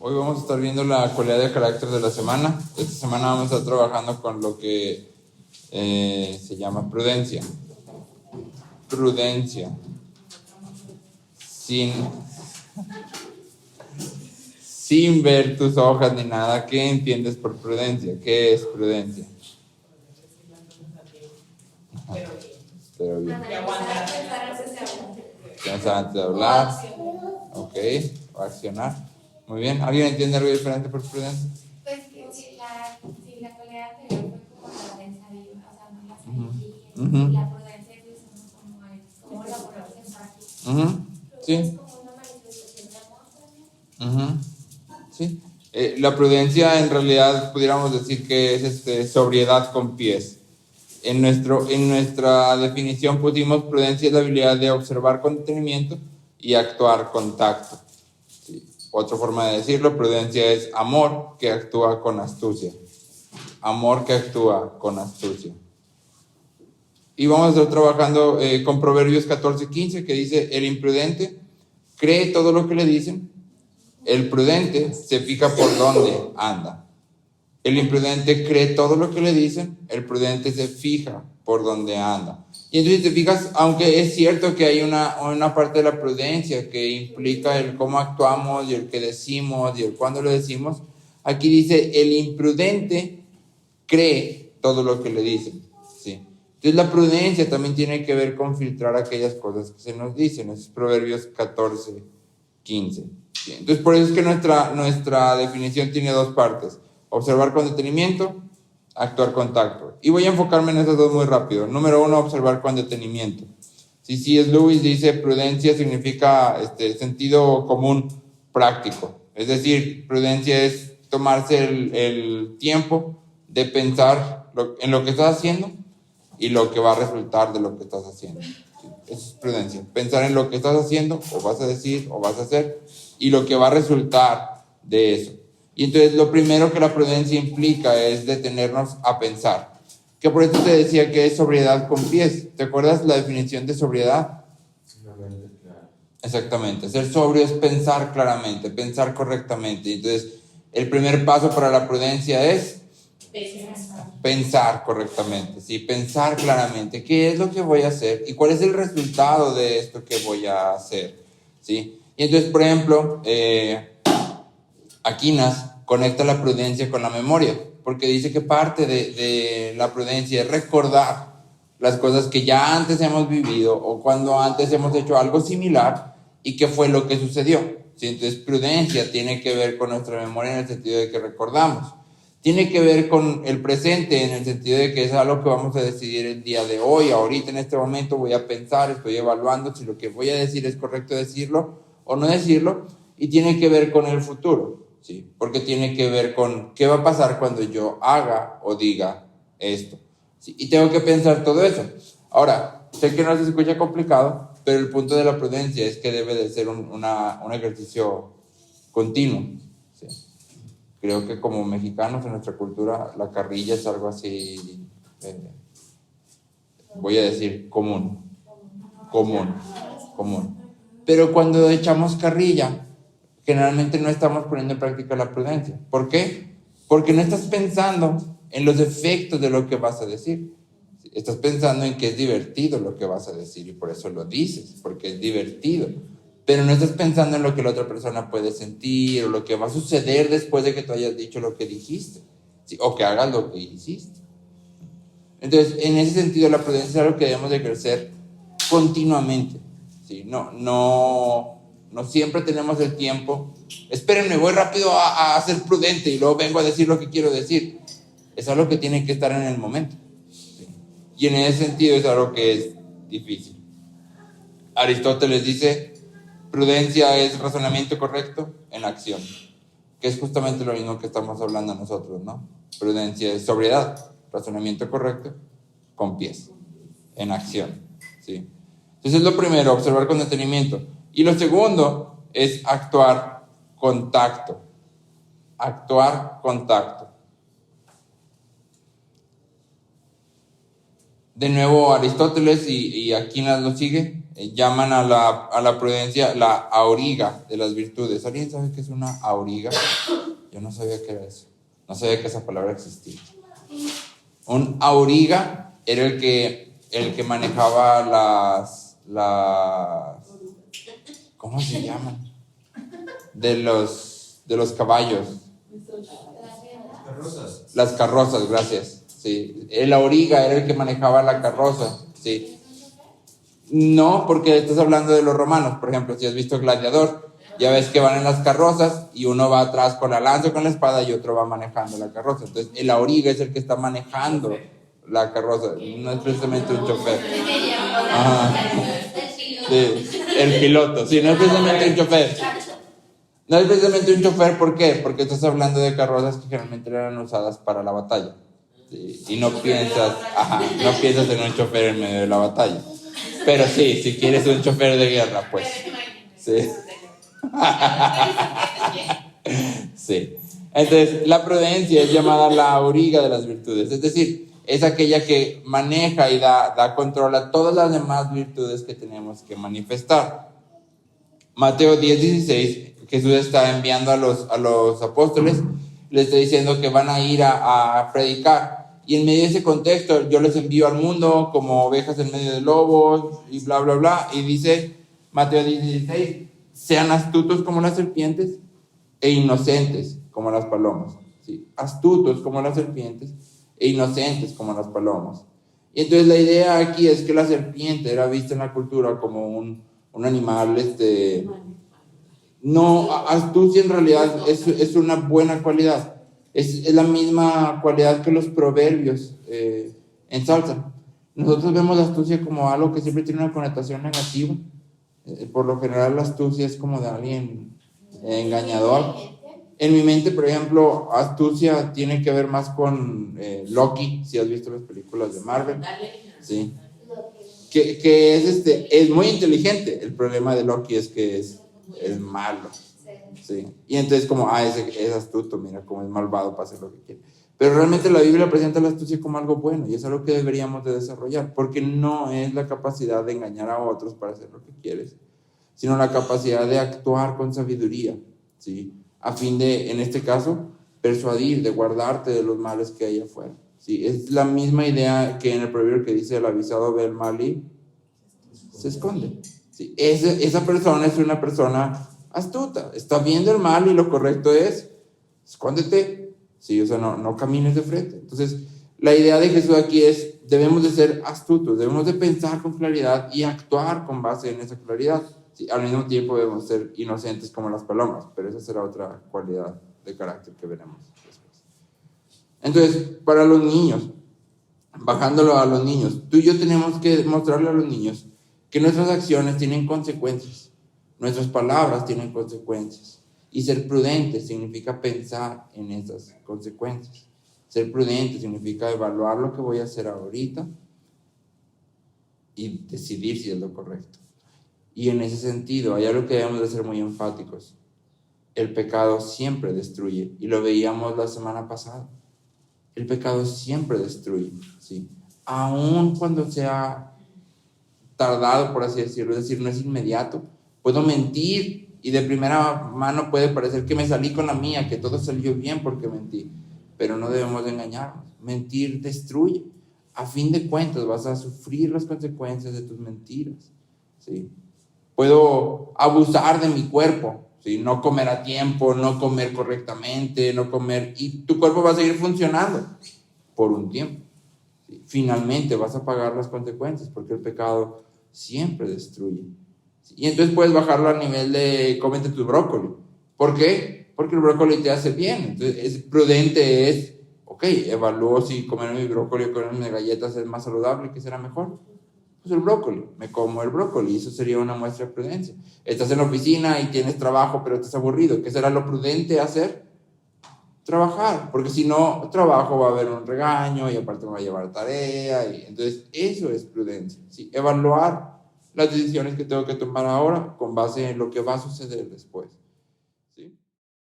Hoy vamos a estar viendo la cualidad de carácter de la semana. Esta semana vamos a estar trabajando con lo que se llama prudencia. Prudencia. Sin ver tus hojas ni nada, ¿qué entiendes por prudencia? ¿Qué es prudencia? Pero bien. Pensar antes de hablar. Ok, o accionar. Muy bien. ¿Alguien entiende algo diferente por prudencia? Pues que si la cualidad anterior fue como la sabiduría, o sea, no la sabiduría, la prudencia es como la ponerse en práctica. Sí. Es como una manifestación de amor también. Sí. La prudencia en realidad pudiéramos decir que es sobriedad con pies. En nuestra definición pusimos prudencia es la habilidad de observar con detenimiento y actuar con tacto. Sí. Otra forma de decirlo, prudencia es amor que actúa con astucia. Amor que actúa con astucia. Y vamos a estar trabajando con Proverbios 14:15, que dice: el imprudente cree todo lo que le dicen, el prudente se fija por dónde anda. El imprudente cree todo lo que le dicen, el prudente se fija por dónde anda. Y entonces te fijas, aunque es cierto que hay una parte de la prudencia que implica el cómo actuamos y el que decimos y el cuándo lo decimos, aquí dice: el imprudente cree todo lo que le dicen. ¿Sí? Entonces la prudencia también tiene que ver con filtrar aquellas cosas que se nos dicen. Esos es Proverbios 14:15. ¿Sí? Entonces por eso es que nuestra definición tiene dos partes: observar con detenimiento, actuar con tacto. Y voy a enfocarme en esas dos muy rápido. Número 1, observar con detenimiento. C.S. Lewis dice: prudencia significa sentido común práctico. Es decir, prudencia es tomarse el tiempo de pensar en lo que estás haciendo y lo que va a resultar de lo que estás haciendo. ¿Sí? Eso es prudencia. Pensar en lo que estás haciendo, o vas a decir, o vas a hacer, y lo que va a resultar de eso. Y entonces lo primero que la prudencia implica es detenernos a pensar. Que por eso te decía que es sobriedad con pies. ¿Te acuerdas la definición de sobriedad? Exactamente. Ser sobrio es pensar claramente, pensar correctamente. Entonces, el primer paso para la prudencia es pensar correctamente, ¿sí? Pensar claramente qué es lo que voy a hacer y cuál es el resultado de esto que voy a hacer, ¿sí? Y entonces, por ejemplo, Aquinas conecta la prudencia con la memoria, porque dice que parte de la prudencia es recordar las cosas que ya antes hemos vivido o cuando antes hemos hecho algo similar y qué fue lo que sucedió. ¿Sí? Entonces, prudencia tiene que ver con nuestra memoria en el sentido de que recordamos. Tiene que ver con el presente en el sentido de que es algo que vamos a decidir el día de hoy, ahorita en este momento voy a pensar, estoy evaluando si lo que voy a decir es correcto decirlo o no decirlo, y tiene que ver con el futuro, ¿sí? Porque tiene que ver con qué va a pasar cuando yo haga o diga esto, ¿sí? Y tengo que pensar todo eso. Ahora, sé que no se escucha complicado, pero el punto de la prudencia es que debe de ser un ejercicio continuo, ¿sí? Creo que como mexicanos en nuestra cultura la carrilla es algo así, voy a decir común. Pero cuando echamos carrilla, generalmente no estamos poniendo en práctica la prudencia. ¿Por qué? Porque no estás pensando en los efectos de lo que vas a decir. Estás pensando en que es divertido lo que vas a decir y por eso lo dices, porque es divertido. Pero no estás pensando en lo que la otra persona puede sentir o lo que va a suceder después de que tú hayas dicho lo que dijiste, ¿sí? O que hagas lo que hiciste. Entonces, en ese sentido, la prudencia es algo que debemos de crecer continuamente, ¿sí? No siempre tenemos el tiempo. Espérenme, voy rápido a ser prudente y luego vengo a decir lo que quiero decir. Es algo que tiene que estar en el momento, ¿sí? Y en ese sentido es algo que es difícil. Aristóteles dice: prudencia es razonamiento correcto en acción, que es justamente lo mismo que estamos hablando nosotros, ¿no? Prudencia es sobriedad, razonamiento correcto con pies, en acción, ¿sí? Entonces lo primero, observar con detenimiento. Y lo segundo es actuar con tacto. Actuar con tacto. De nuevo Aristóteles y Aquinas lo sigue. llaman a la prudencia la auriga de las virtudes. ¿Alguien sabe qué es una auriga? Yo no sabía qué era eso. No sabía que esa palabra existía. Un auriga era el que manejaba las ¿cómo se llaman? De los caballos. Las carrozas, gracias. Sí. El auriga era el que manejaba la carroza. Sí. No, porque estás hablando de los romanos. Por ejemplo, si has visto Gladiador, ya ves que van en las carrozas y uno va atrás con la lanza o con la espada y otro va manejando la carroza. Entonces, el auriga es el que está manejando la carroza. No es precisamente un chofer. Ajá. Sí, el piloto. Sí, no es precisamente un chofer. No es precisamente un chofer, ¿por qué? Porque estás hablando de carrozas que generalmente eran usadas para la batalla. Sí, y no piensas en un chofer en medio de la batalla. Pero sí, si quieres un chofer de guerra, pues. Sí. Sí. Entonces, la prudencia es llamada la auriga de las virtudes. Es decir, es aquella que maneja y da control a todas las demás virtudes que tenemos que manifestar. Mateo 10:16, Jesús está enviando a los apóstoles, les está diciendo que van a ir a predicar. Y en medio de ese contexto, yo les envío al mundo como ovejas en medio de lobos y bla, bla, bla. Y dice Mateo 10:16, sean astutos como las serpientes e inocentes como las palomas. ¿Sí? Astutos como las serpientes e inocentes como las palomas. Y entonces la idea aquí es que la serpiente era vista en la cultura como un animal, no, astucia en realidad es una buena cualidad. Es la misma cualidad que los proverbios ensalzan. Nosotros vemos la astucia como algo que siempre tiene una connotación negativa. Por lo general la astucia es como de alguien engañador. En mi mente, por ejemplo, astucia tiene que ver más con Loki, si has visto las películas de Marvel. Sí. Que es muy inteligente. El problema de Loki es que es malo. Sí. Y entonces como, es astuto, mira cómo es malvado para hacer lo que quiere. Pero realmente la Biblia presenta la astucia como algo bueno y es algo que deberíamos de desarrollar, porque no es la capacidad de engañar a otros para hacer lo que quieres, sino la capacidad de actuar con sabiduría, ¿sí? A fin de, en este caso, persuadir, de guardarte de los males que hay afuera. ¿Sí? Es la misma idea que en el proverbio que dice: el avisado ve el mal y se esconde. ¿Sí? Esa persona es una persona astuta, está viendo el mal y lo correcto es: escóndete. ¿Sí? O sea, no camines de frente. Entonces, la idea de Jesús aquí es: debemos de ser astutos, debemos de pensar con claridad y actuar con base en esa claridad. Sí, al mismo tiempo debemos ser inocentes como las palomas, pero esa será otra cualidad de carácter que veremos después. Entonces, para los niños, bajándolo a los niños, tú y yo tenemos que mostrarle a los niños que nuestras acciones tienen consecuencias, nuestras palabras tienen consecuencias, y ser prudente significa pensar en esas consecuencias. Ser prudente significa evaluar lo que voy a hacer ahorita y decidir si es lo correcto. Y en ese sentido, hay algo que debemos de ser muy enfáticos: el pecado siempre destruye, y lo veíamos la semana pasada. El pecado siempre destruye, ¿sí? Aun cuando sea tardado, por así decirlo, es decir, no es inmediato. Puedo mentir y de primera mano puede parecer que me salí con la mía, que todo salió bien porque mentí, pero no debemos de engañarnos. Mentir destruye. A fin de cuentas vas a sufrir las consecuencias de tus mentiras, ¿sí? Puedo abusar de mi cuerpo, ¿sí? No comer a tiempo, no comer correctamente, no comer, y tu cuerpo va a seguir funcionando por un tiempo, ¿sí? Finalmente vas a pagar las consecuencias, porque el pecado siempre destruye, ¿sí? Y entonces puedes bajarlo al nivel de cómete tu brócoli. ¿Por qué? Porque el brócoli te hace bien. Entonces es prudente, evalúo si comer mi brócoli o comer mis galletas es más saludable, ¿qué será mejor? Pues el brócoli, me como el brócoli, eso sería una muestra de prudencia. Estás en la oficina y tienes trabajo, pero estás aburrido, ¿qué será lo prudente hacer? Trabajar, porque si no trabajo va a haber un regaño y aparte me va a llevar tarea, y entonces eso es prudencia, ¿sí? Evaluar las decisiones que tengo que tomar ahora con base en lo que va a suceder después.